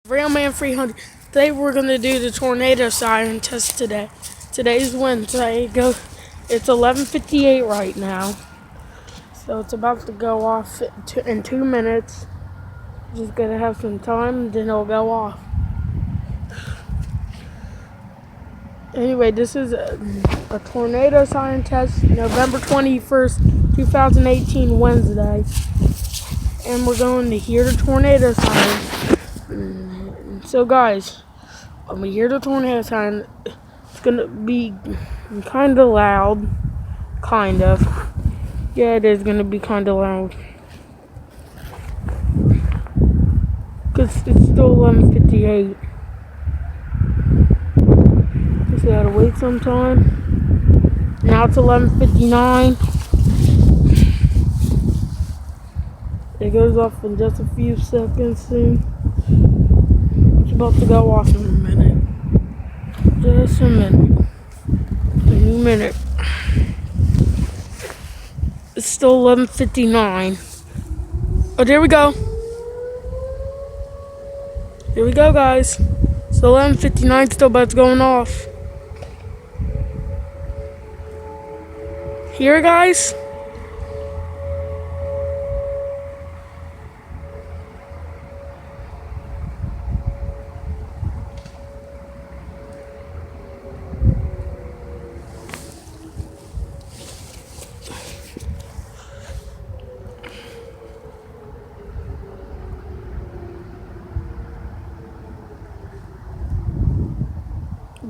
Real Man 300. Today we're gonna do the tornado siren test today. Today's Wednesday. It's 11:58 right now, so it's about to go off in 2 minutes. Just gonna have some time, then it'll go off. Anyway, this is a tornado siren test, November 21st, 2018, Wednesday, and we're going to hear the tornado siren. So guys, when we hear the tornado siren, it's gonna be kind of loud. Kind of. Yeah, it is gonna be kind of loud. Because it's still 11:58. Just gotta wait some time. Now it's 11:59. It goes off in just a few seconds soon. It's about to go off in a minute. Just a minute. Any minute. It's still 11:59. Oh, there we go. Here we go, guys. It's 11:59 still, but it's going off. Here, guys.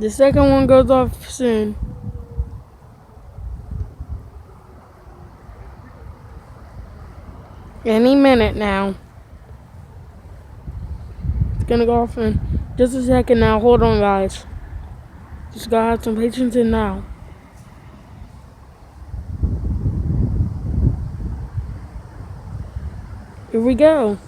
The second one goes off soon. Any minute now. It's gonna go off in just a second now. Hold on, guys. Just gotta have some patience in now. Here we go.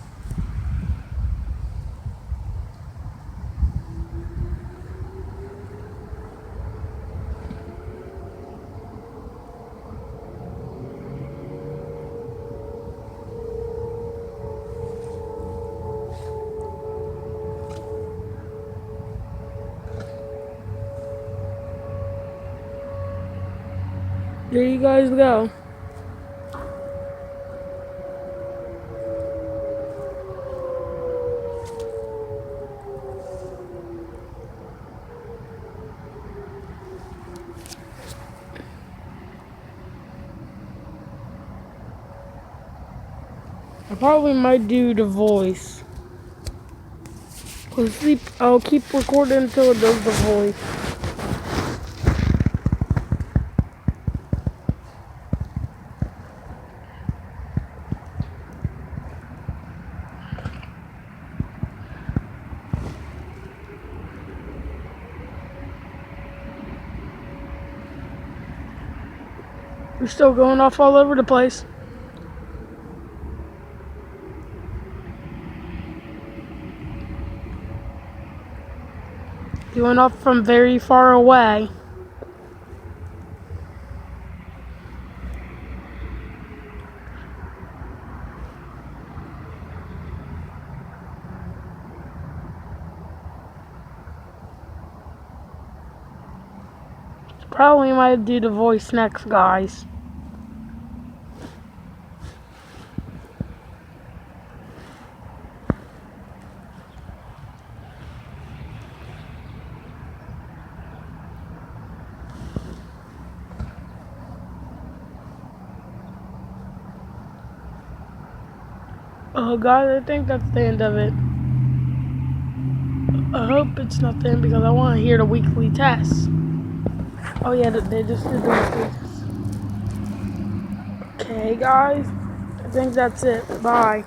There you guys go. I probably might do the voice. I'll keep recording until it does the voice. We're still going off all over the place. Going off from very far away. Probably might do the voice next, guys. Oh, guys, I think that's the end of it. I hope it's not the end because I want to hear the weekly tests. Oh yeah, they just did the weekly tests. Okay, guys, I think that's it. Bye.